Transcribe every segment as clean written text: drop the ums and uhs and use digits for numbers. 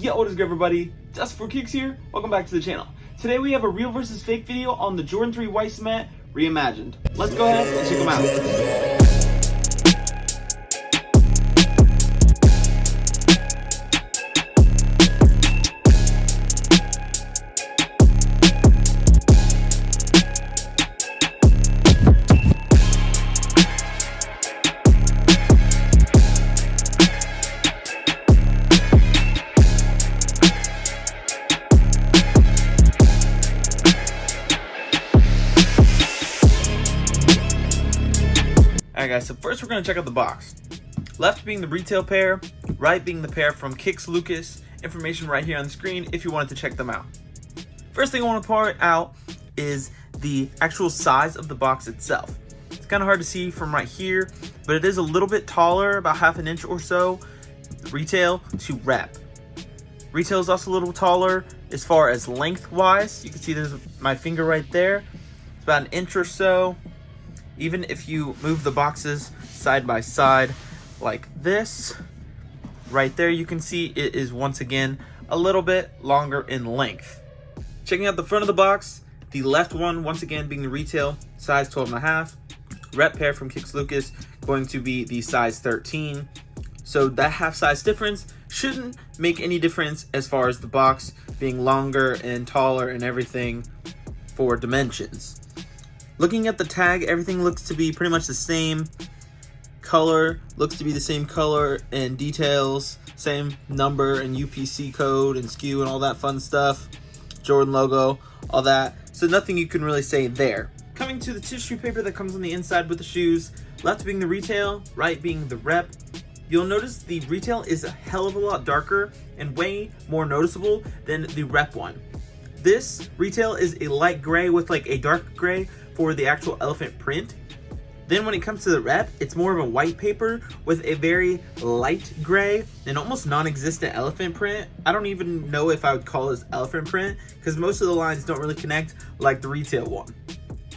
Yo, what is good, everybody? Just for Kicks here. Welcome back to the channel. Today we have a real versus fake video on the Jordan 3 White Cement Reimagined. Let's go ahead and check them out. Alright guys, so first we're going to check out the box. Left being the retail pair, right being the pair from Kicks Lucas. Information right here on the screen if you wanted to check them out. First thing I want to point out is the actual size of the box itself. It's kind of hard to see from right here, but it is a little bit taller, about half an inch or so, retail to rep. Retail is also a little taller as far as length-wise. You can see there's my finger right there. It's about an inch or so. Even if you move the boxes side by side like this, right there you can see it is once again a little bit longer in length. Checking out the front of the box, the left one once again being the retail size 12.5, rep pair from Kicks Lucas going to be the size 13. So that half size difference shouldn't make any difference as far as the box being longer and taller and everything for dimensions. Looking at the tag, everything looks to be pretty much the same. Color looks to be the same color, and details, same number and UPC code and SKU and all that fun stuff. Jordan logo, all that. So nothing you can really say there. Coming to the tissue paper that comes on the inside with the shoes, left being the retail, right being the rep. You'll notice the retail is a hell of a lot darker and way more noticeable than the rep one. This retail is a light gray with like a dark gray for the actual elephant print. Then when it comes to the rep, it's more of a white paper with a very light gray and almost non-existent elephant print. I don't even know if I would call this elephant print because most of the lines don't really connect like the retail one.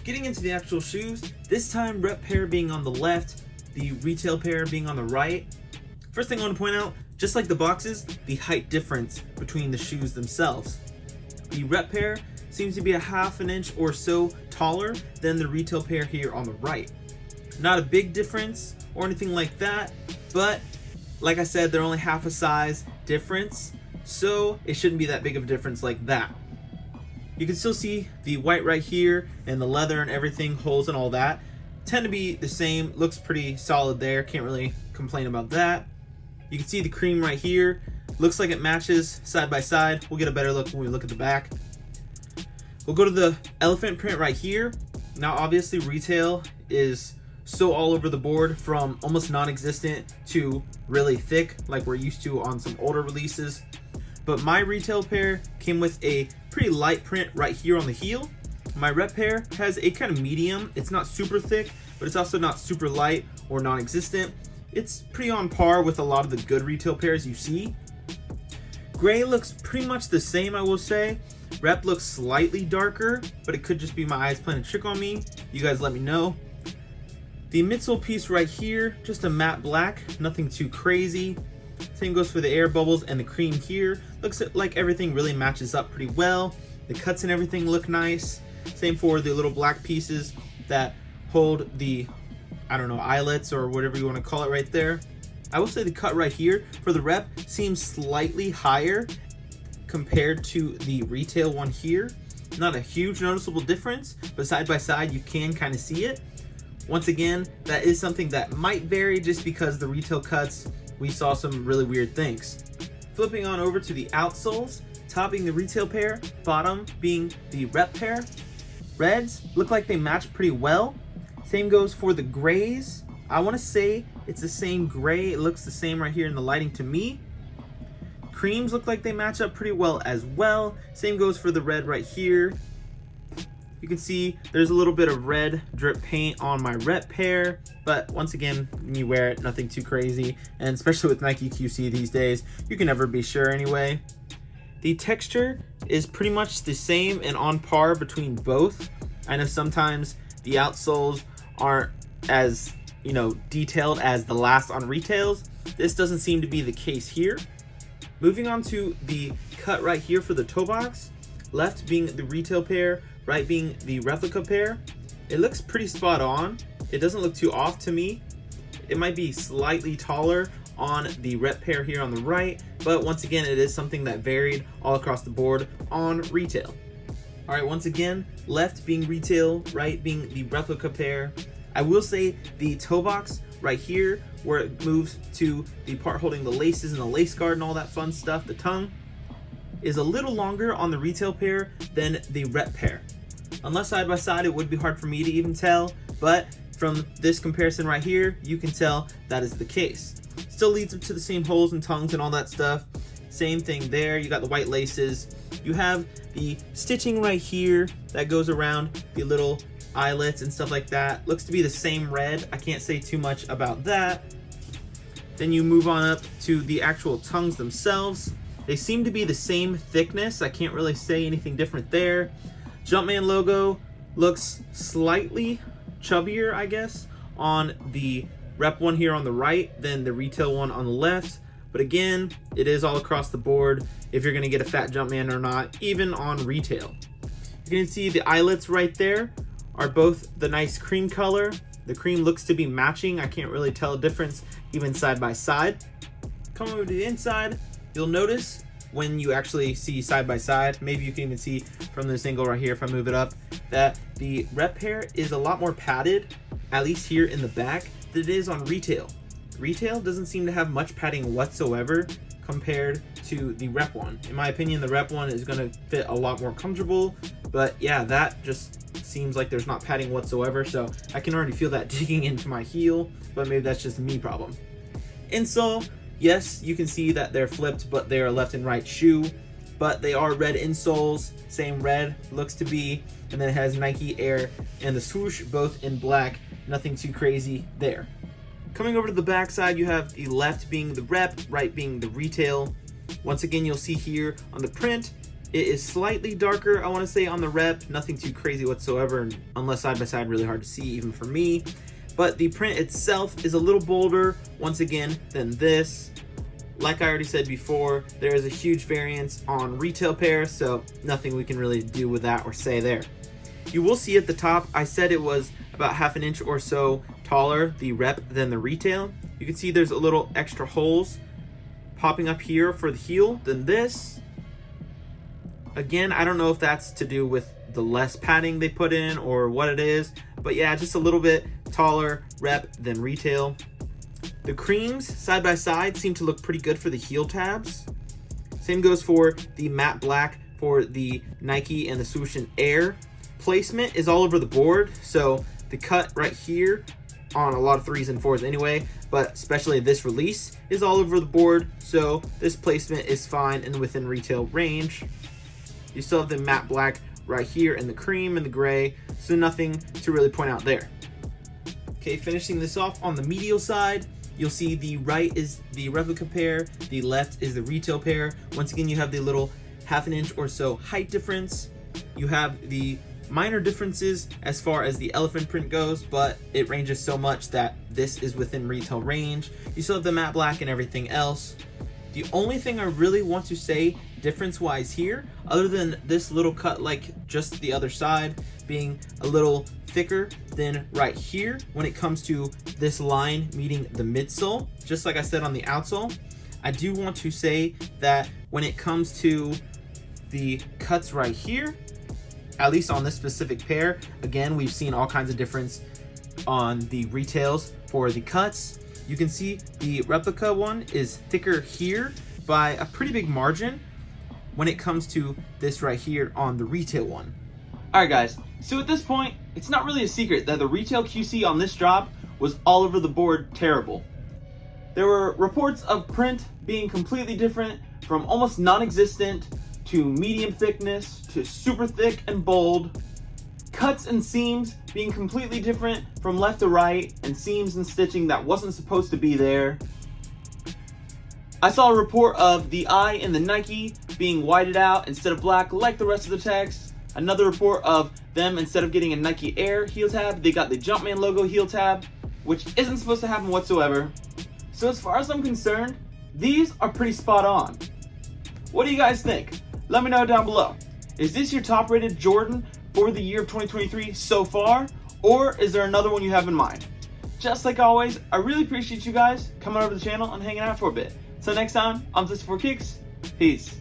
Getting into the actual shoes, this time rep pair being on the left, the retail pair being on the right. First thing I want to point out, just like the boxes, the height difference between the shoes themselves. The rep pair seems to be a half an inch or so taller than the retail pair here on the right. Not a big difference or anything like that, but like I said, they're only half a size difference, so it shouldn't be that big of a difference like that. You can still see the white right here and the leather and everything, holes and all that tend to be the same. Looks pretty solid there, can't really complain about that. You can see the cream right here, looks like it matches side by side. We'll get a better look when we look at the back. We'll go to the elephant print right here. Now obviously retail is so all over the board, from almost non-existent to really thick like we're used to on some older releases. But my retail pair came with a pretty light print right here on the heel. My rep pair has a kind of medium. It's not super thick, but it's also not super light or non-existent. It's pretty on par with a lot of the good retail pairs you see. Gray looks pretty much the same, I will say. Rep looks slightly darker, but it could just be my eyes playing a trick on me. You guys let me know. The midsole piece right here, just a matte black, nothing too crazy. Same goes for the air bubbles and the cream here. Looks like everything really matches up pretty well. The cuts and everything look nice. Same for the little black pieces that hold the, I don't know, eyelets or whatever you want to call it right there. I will say the cut right here for the rep seems slightly higher compared to the retail one here. Not a huge noticeable difference, but side by side you can kind of see it. Once again, that is something that might vary just because the retail cuts, we saw some really weird things. Flipping on over to the outsoles, top being the retail pair, bottom being the rep pair. Reds look like they match pretty well. Same goes for the grays. I want to say it's the same gray. It looks the same right here in the lighting to me. Creams look like they match up pretty well as well. Same goes for the red right here. You can see there's a little bit of red drip paint on my rep pair, but once again, when you wear it, nothing too crazy. And especially with Nike QC these days, you can never be sure anyway. The texture is pretty much the same and on par between both. I know sometimes the outsoles aren't as, detailed as the last on retails. This doesn't seem to be the case here. Moving on to the cut right here for the toe box, left being the retail pair, right being the replica pair. It looks pretty spot on. It doesn't look too off to me. It might be slightly taller on the rep pair here on the right, but once again, it is something that varied all across the board on retail. All right, once again, left being retail, right being the replica pair. I will say the toe box right here, where it moves to the part holding the laces and the lace guard and all that fun stuff, the tongue, is a little longer on the retail pair than the rep pair. Unless side by side, it would be hard for me to even tell, but from this comparison right here, you can tell that is the case. Still leads up to the same holes and tongues and all that stuff. Same thing there, you got the white laces. You have the stitching right here that goes around the little eyelets and stuff like that. Looks to be the same red. I can't say too much about that. Then you move on up to the actual tongues themselves. They seem to be the same thickness. I can't really say anything different there. Jumpman logo looks slightly chubbier, I guess, on the rep one here on the right than the retail one on the left. But again, it is all across the board if you're gonna get a fat Jumpman or not, even on retail. You can see the eyelets right there are both the nice cream color. The cream looks to be matching. I can't really tell a difference even side by side. Come over to the inside, you'll notice when you actually see side by side, maybe you can even see from this angle right here if I move it up, that the rep pair is a lot more padded, at least here in the back, than it is on retail. Retail doesn't seem to have much padding whatsoever compared to the rep one. In my opinion, the rep one is going to fit a lot more comfortable, but yeah, that just seems like there's not padding whatsoever, so I can already feel that digging into my heel, but maybe that's just a me problem. Insole, yes, you can see that they're flipped, but they're a left and right shoe, but they are red insoles, same red looks to be, and then it has Nike Air and the swoosh both in black, nothing too crazy there. Coming over to the back side, you have the left being the rep, right being the retail. Once again, you'll see here on the print, it is slightly darker, I want to say, on the rep, nothing too crazy whatsoever, unless side by side, really hard to see even for me. But the print itself is a little bolder, once again, than this. Like I already said before, there is a huge variance on retail pair, so nothing we can really do with that or say there. You will see at the top, I said it was about half an inch or so taller, the rep, than the retail. You can see there's a little extra holes popping up here for the heel than this. Again, I don't know if that's to do with the less padding they put in or what it is, but yeah, just a little bit taller rep than retail. The creams side by side seem to look pretty good for the heel tabs. Same goes for the matte black for the Nike and the swoosh and Air. Placement is all over the board, so the cut right here on a lot of 3s and 4s anyway, but especially this release is all over the board, so this placement is fine and within retail range. You still have the matte black right here and the cream and the gray, so nothing to really point out there. Okay, finishing this off on the medial side, you'll see the right is the replica pair, the left is the retail pair. Once again, you have the little half an inch or so height difference. You have the minor differences as far as the elephant print goes, but it ranges so much that this is within retail range. You still have the matte black and everything else. The only thing I really want to say difference wise here, other than this little cut like just the other side being a little thicker than right here when it comes to this line meeting the midsole, just like I said on the outsole, I do want to say that when it comes to the cuts right here, at least on this specific pair, again, we've seen all kinds of difference on the retails for the cuts. You can see the replica one is thicker here by a pretty big margin when it comes to this right here on the retail one. All right, guys, so at this point, it's not really a secret that the retail QC on this drop was all over the board terrible. There were reports of print being completely different, from almost non-existent to medium thickness to super thick and bold, cuts and seams being completely different from left to right, and seams and stitching that wasn't supposed to be there. I saw a report of the eye in the Nike being whited out instead of black like the rest of the text. Another report of them, instead of getting a Nike Air heel tab, they got the Jumpman logo heel tab, which isn't supposed to happen whatsoever. So as far as I'm concerned, these are pretty spot on. What do you guys think? Let me know down below. Is this your top rated Jordan for the year of 2023 so far? Or is there another one you have in mind? Just like always, I really appreciate you guys coming over to the channel and hanging out for a bit. So next time, I'm just for kicks. Peace.